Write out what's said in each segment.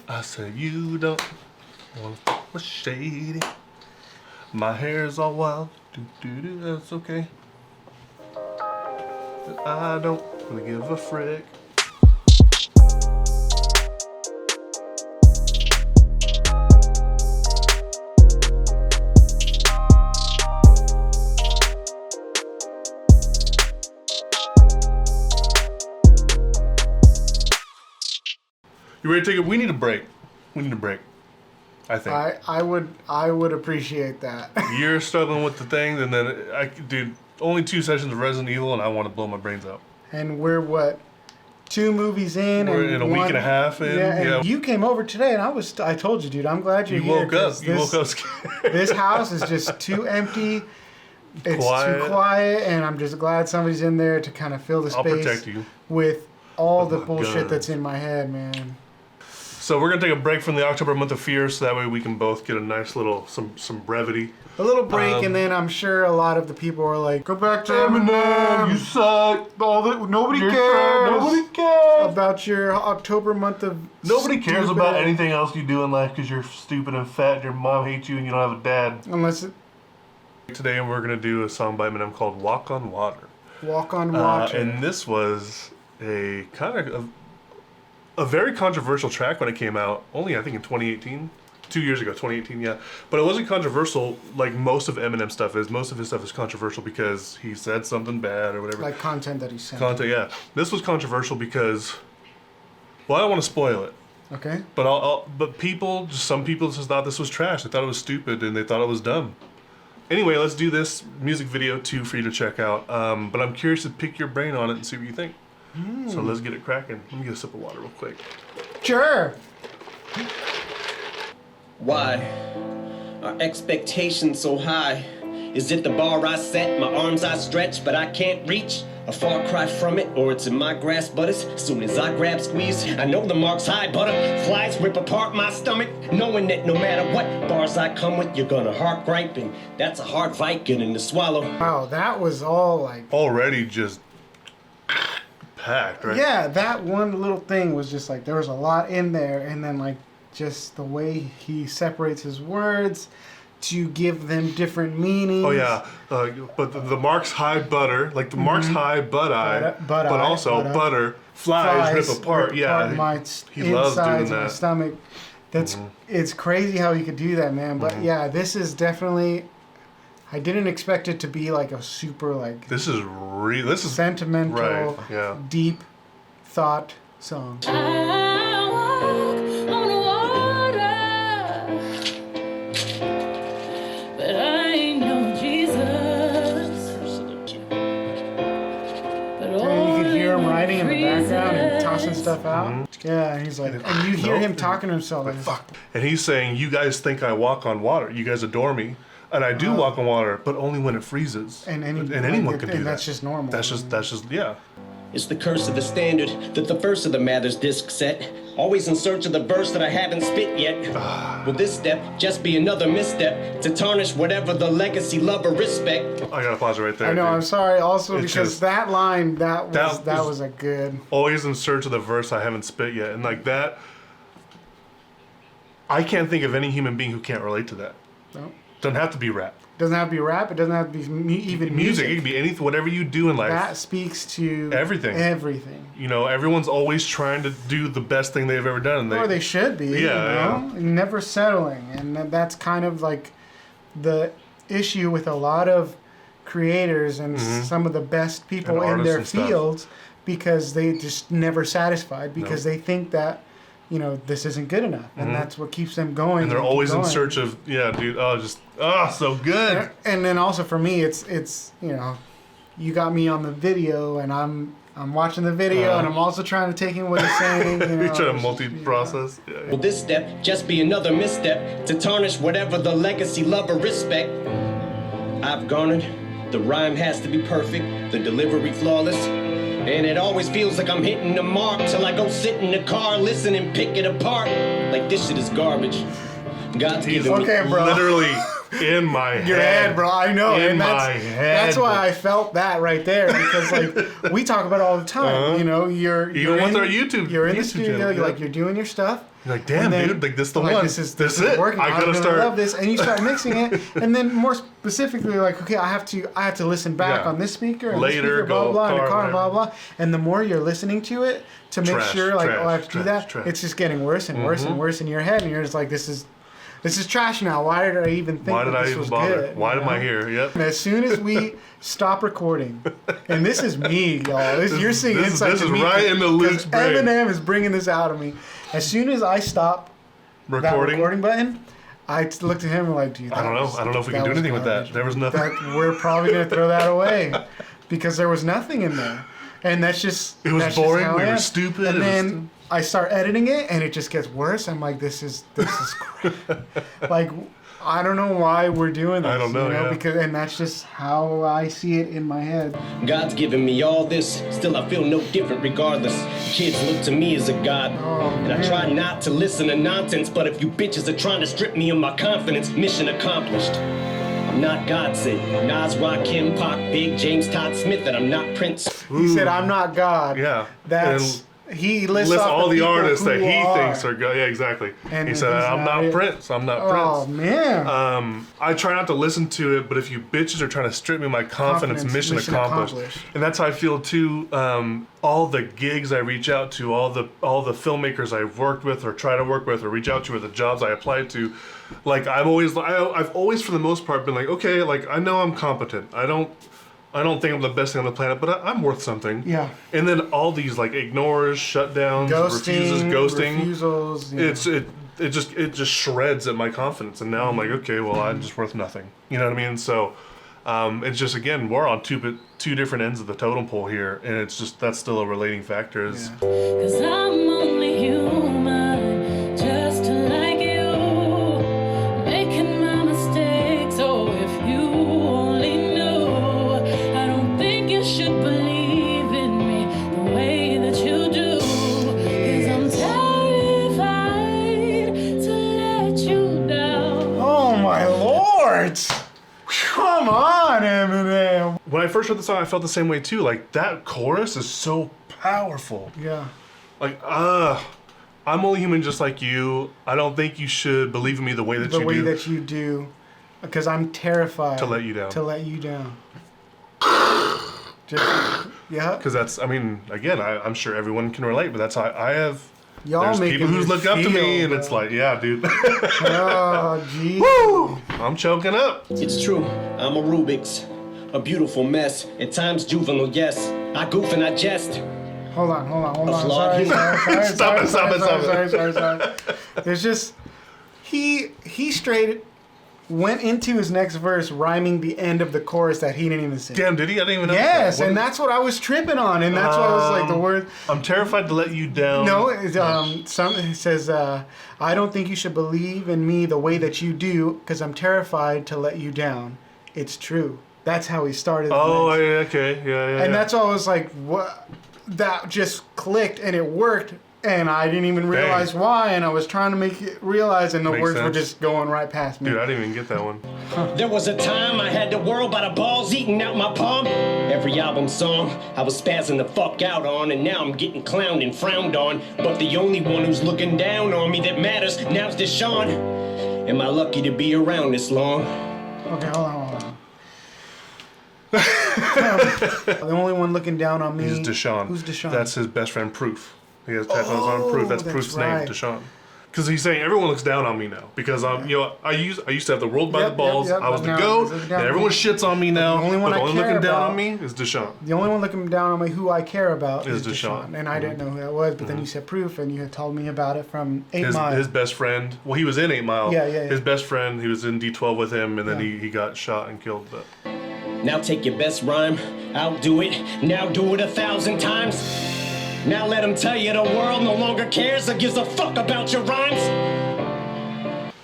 I said you don't wanna fuck with shady. My hair's all wild. That's okay. I don't really give a frick. You ready to take it? We need a break. We need a break. I think. I would appreciate that. You're struggling with the thing, and then dude, only 2 sessions of Resident Evil, and I want to blow my brains out. And we're what, 2 movies in? We're in a week and a half in. Yeah. You came over today, and I told you, dude, I'm glad you're here. You woke up scared. This house is just too empty. It's quiet. too quiet, and I'm just glad somebody's in there to kind of fill the space. I'll protect you with all the my bullshit guns. that's in my head, man. So we're gonna take a break from the October month of fear, so that way we can both get a nice little some brevity. A little break, and then I'm sure a lot of the people are like, "Go back to Eminem. You suck. Nobody You're cares. Nobody cares About your October month of. Nobody cares stupid- about anything else you do in life because you're stupid and fat. And your mom hates you and you don't have a dad. Unless it, Today we're gonna do a song by Eminem called "Walk on Water." Walk on Water. And this was a kind of a very controversial track when it came out. Only I think in 2018, 2 years ago, 2018, yeah. But it wasn't controversial like most of Eminem stuff is. Most of his stuff is controversial because he said something bad or whatever. Like content that he sent. Content, yeah. This was controversial because, well, I don't want to spoil it. Okay. But some people just thought this was trash. They thought it was stupid and they thought it was dumb. Anyway, let's do this music video too for you to check out. But I'm curious to pick your brain on it and see what you think. So let's get it cracking. Let me get a sip of water real quick. Sure. Why are expectations so high? Is it the bar I set, my arms I stretch, but I can't reach? A far cry from it, or it's in my grasp, but as soon as I grab, squeeze, I know the mark's high, butterflies rip apart my stomach, knowing that no matter what bars I come with, you're gonna heart griping. That's a hard fight getting to swallow. Wow, that was all like. Already just packed, right? Yeah, that one little thing was just like there was a lot in there, and then like just the way he separates his words to give them different meanings. Oh yeah, but the mark's high butter, like the mark's high but also butter flies rip apart. Yeah, my he loves doing insides of my that. stomach. That's it's crazy how he could do that, man. But yeah, this is definitely. I didn't expect it to be like a super like. This is real. This is sentimental, right, yeah. deep thought song. I walk on water, but I ain't no Jesus. But And you can hear him writing in the background and tossing stuff out. Yeah, and he's like, and you hear him talking to himself like, "Fuck." And he's saying, "You guys think I walk on water? You guys adore me, and I do walk on water, but only when it freezes. And anyone can do that. And that's just normal. That's just yeah." It's the curse of the standard that the first of the Mathers disc set. Always in search of the verse that I haven't spit yet. Will this step just be another misstep to tarnish whatever the legacy, love, or respect? I gotta pause it right there. I know. dude. I'm sorry. Also, It's because just- that line, that was- was a good. Always in search of the verse I haven't spit yet, and like that, I can't think of any human being who can't relate to that. No, Doesn't have to be rap. doesn't have to be rap. It doesn't have to be even Music. It can be anything, whatever you do in life. That speaks to Everything. Everything. You know, everyone's always trying to do the best thing they've ever done. Or they should be. Yeah, you know? Never settling, and that's kind of like the issue with a lot of creators and some of the best people And in their artists and stuff. fields, because they just never satisfied because they think that this isn't good enough, and that's what keeps them going. And they're keep always in going. search of dude. So good. And then also for me, it's you got me on the video, and I'm watching the video, and I'm also trying to take in what he's saying. You're trying to it's multi-process. Will this step just be another misstep to tarnish whatever the legacy, love, or respect I've garnered? The rhyme has to be perfect, the delivery flawless, and it always feels like I'm hitting the mark till I go sit in the car, listen and pick it apart like this shit is garbage. God's He's giving me. Okay, bro. literally In my Your head, bro. I know. In And my head. that's why I felt that right there, because like we talk about it all the time. You know, you're Even with in, our YouTube, you're in the YouTube studio, channel, you're like you're doing your stuff. You're like, damn, and then, dude, like this is the like, one. This is it. working. I gotta really start. love this, and you start mixing it, and then more specifically, like, okay, I have to listen back Yeah. on this speaker and Later, this speaker, blah go blah, in the car, car, blah whatever. blah, and the more you're listening to it to make sure, like, oh, I have to do that, trash. it's just getting worse and worse and worse in your head, and you're just like, this is trash now. Why did I even think Why that did I this even was bother? good? Why you am I know? here? Yep. And as soon as we stop recording, and this is me, y'all. You're seeing this insight is to me. right in the Luke's 'cause brain. Eminem is bringing this out of me. As soon as I stop that recording button, I looked at him and like, dude, I don't know. I don't know if we can do anything with that. There was nothing. We're probably gonna throw that away because there was nothing in there, and that's just It was that's just boring, how we I were am. stupid, And it was then I start editing it, and it just gets worse. I'm like, this is crap. Like, I don't know why we're doing this. I don't know, yeah. because that's just how I see it in my head. God's given me all this, still I feel no different regardless. Kids look to me as a god, and I try not to listen to nonsense, but if you bitches are trying to strip me of my confidence, mission accomplished. I'm not God sent, Nas, Rakim, Pac, Big, James, Todd Smith, and I'm not Prince. He said, "I'm not God." Yeah. That's he lists List off all the people artists that who he are. thinks are good. Yeah, exactly. And he said, he's "I'm not not it. Prince. I'm not Oh Prince." man. I try not to listen to it, but if you bitches are trying to strip me of my confidence, mission accomplished. And that's how I feel too. All the gigs I reach out to, all the filmmakers I've worked with or try to work with or reach out to, or the jobs I applied to, like I've always for the most part been like, okay, like I know I'm competent. I don't think I'm the best thing on the planet, but I'm worth something. Yeah. And then all these like ignores, shutdowns, ghosting, refusals. You know. it just shreds at my confidence, and now I'm like, okay, well, I'm just worth nothing. You know what I mean? So, it's just, again, we're on two different ends of the totem pole here, and it's just that's still a relating factor. Is Yeah. 'Cause I'm only human, just like you, making my mistakes. Oh, if you only knew, I don't think you should believe in me the way that you do. 'Cause I'm terrified to let you down. Oh my lord! Come on, Eminem. when I first heard the song, I felt the same way too. Like that chorus is so powerful. Yeah. Like, I'm only human just like you. I don't think you should believe in me the way that The you way do. that you do, because I'm terrified To let you down. To let you down. Just, yeah. Because that's, I mean, again, I'm sure everyone can relate, but that's how I have. Y'all There's making people who me look up to me, feel, and bro. it's like, yeah, dude. Oh, gee. Woo! I'm choking up. It's true, I'm a Rubik's, a beautiful mess, at times juvenile, yes. I goof and I jest. Hold on. A flawed Sorry. Stop it. Sorry. There's just he straight went into his next verse rhyming the end of the chorus that he didn't even sing. Damn, did he? I didn't even know. Yes, that. and that's what I was tripping on, and that's why I was like the word. I'm terrified to let you down. No, it says, I don't think you should believe in me the way that you do, because I'm terrified to let you down. It's true. That's how he started. Oh, the yeah, next. okay, yeah. And that's why I was like, what? That just clicked and it worked, and I didn't even realize why, and I was trying to make it realize, and the Makes words were sense. just going right past me. Dude, I didn't even get that one. There was a time I had the world by the balls eating out my palm. Every album song I was spazzing the fuck out on, and now I'm getting clowned and frowned on. But the only one who's looking down on me that matters now's Deshaun. Am I lucky to be around this long? Okay, hold on. The only one looking down on me He's Deshaun. Who's Deshaun? That's his best friend, Proof. He has tattoos on Proof. That's that's Proof's right. name, Deshaun. Because he's saying everyone looks down on me now. Because I used to have the world by Yep, the balls. yep, I was but the now goat. he's looking down And on everyone me. shits on me now. the only one but the I only care looking down about- on me is Deshaun. The only one looking down on me who I care about Is is Deshaun. Deshaun. And I didn't know who that was, but then you said Proof, and you had told me about it from 8 Mile. His best friend. Well, he was in 8 Mile. Yeah. His best friend. He was in D12 with him, and then Yeah. he got shot and killed. But Now take your best rhyme, outdo it, now do it 1,000 times. Now let them tell you the world no longer cares or gives a fuck about your rhymes.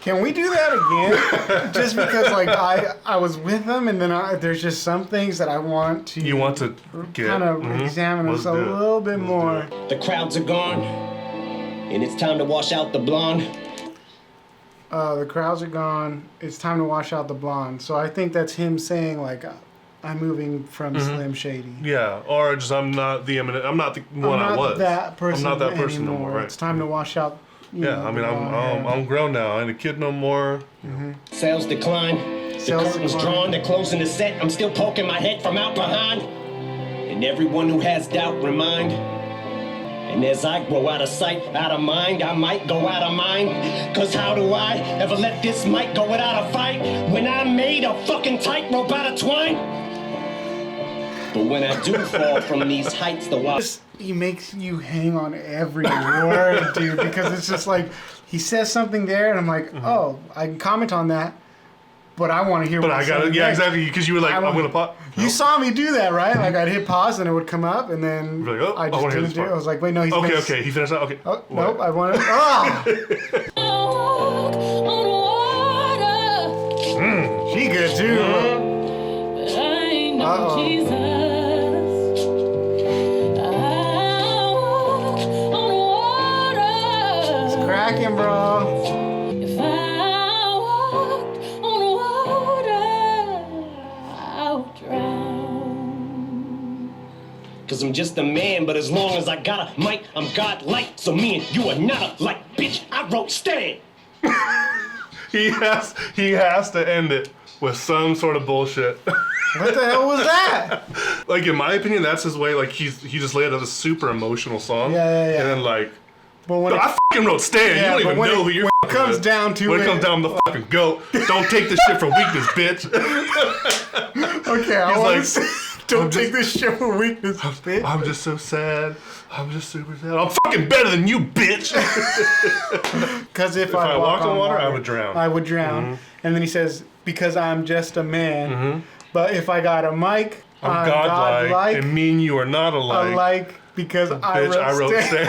Can we do that again? Just because, like, I was with them, and then there's just some things that I want to. you want to get kind of examine Let's us a do it. little bit Let's do more. it. The crowds are gone, and it's time to wash out the blonde. the crowds are gone. It's time to wash out the blonde. So I think that's him saying like, I'm moving from Slim Shady. Yeah, or just I'm not the Eminem. I'm not the one I'm I was. not that person. I'm not that person no anymore. more. Right. It's time to wash out. Yeah, I mean I'm grown now. I ain't a kid no more. Sales decline. The Sales curtains decline. drawn, they're closing the set. I'm still poking my head from out behind. And everyone who has doubt, remind. And as I grow out of sight, out of mind, I might go out of mind. Cause how do I ever let this mic go without a fight? When I made a fucking tightrope out of twine. But when I do fall from these heights, the wild. He makes you hang on every word, dude, because it's just like he says something there, and I'm like, oh, I can comment on that, but I want to hear. But what I got it. Yeah, exactly. Because you were like, I'm gonna pop. You saw me do that, right? Like I'd hit pause and it would come up, and then You're like, oh, I I just wanna hear didn't this do it. part. I was like, wait, no, he's Okay, he finished that. Okay. Oh, nope, I want to. Oh, I walk on water, she good too. but I ain't no Uh-oh. Jesus. I walk on water. Cracking, bro. If I walked on water, I'll drown. Cause I'm just a man, but as long as I got a mic, I'm godlike. So me and you are not alike, bitch. I wrote Stan. He has to end it with some sort of bullshit. What the hell was that? Like in my opinion, that's his way. Like he just laid out a super emotional song. Yeah. And then like, But when I fucking wrote Stan. Yeah, You don't but even when know it- who you're. when it comes with. down to when it- it comes down to the fucking goat, don't take this shit for weakness, bitch. okay, I He's want like, to don't take this shit for weakness, bitch. I'm just so sad. I'm just super sad. I'm fucking better than you, bitch. Because if I walked on water, I would drown. I would drown. And then he says, because I'm just a man. But if I got a mic, I'm godlike, and me and you are not alike. Because I Bitch, wrote Stan.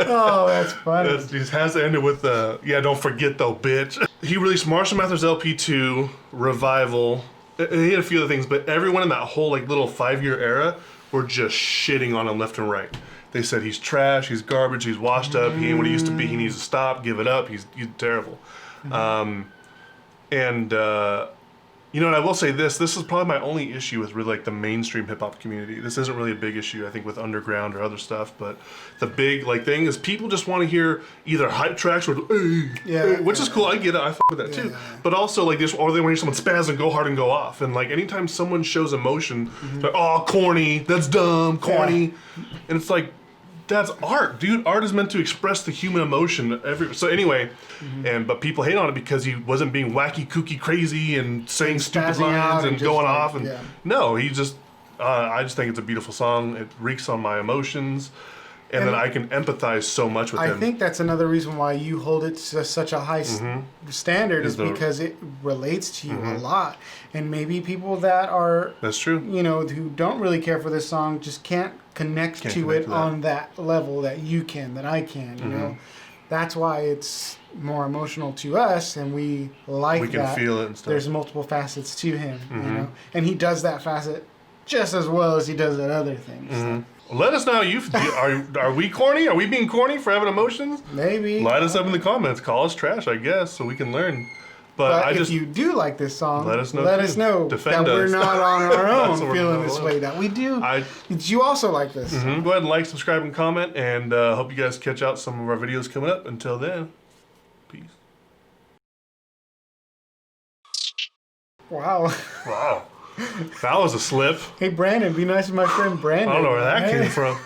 Oh, that's funny. He has to end it with don't forget though, bitch. He released Marshall Mathers LP 2, Revival. He had a few other things, but everyone in that whole like little 5-year era were just shitting on him left and right. They said he's trash, he's garbage, he's washed up, he ain't what he used to be, he needs to stop, give it up, he's terrible. You know, and I will say this is probably my only issue with really like the mainstream hip hop community. This isn't really a big issue, I think, with underground or other stuff, but the big like thing is people just want to hear either hype tracks or which is cool. I get it. I fuck with that too. But also like this, or they want to hear someone spaz and go hard and go off. And like anytime someone shows emotion, like, oh, corny, that's dumb, corny, and it's like, that's art, dude. Art is meant to express the human emotion. So anyway, but people hate on it because he wasn't being wacky, kooky, crazy, and saying stupid spazzing out lines and and going just, off. like, And no, he just. I just think it's a beautiful song. It reeks on my emotions, and then I can empathize so much with him. I think that's another reason why you hold it to such a high standard is because it relates to you a lot. And maybe people that are That's true. you know, who don't really care for this song just can't connect to connect it to that. on that level that you can, that I can, you know. That's why it's more emotional to us, and we like We can that. feel it and stuff. There's multiple facets to him, you know, and he does that facet just as well as he does that other things. So Let us know. Are we corny? Are we being corny for having emotions? maybe. Light us up in the comments. Call us trash, I guess, so we can learn. But I if just you do like this song, let us know Let too. us know Defend that we're us. not on our own That's what we're feeling not this alone. way. That we do. I- You also like this. Go ahead and like, subscribe, and comment, and hope you guys catch out some of our videos coming up. Until then, peace. Wow. Wow, that was a slip. Hey Brandon, be nice to my friend Brandon. I don't know where that Hey. came from.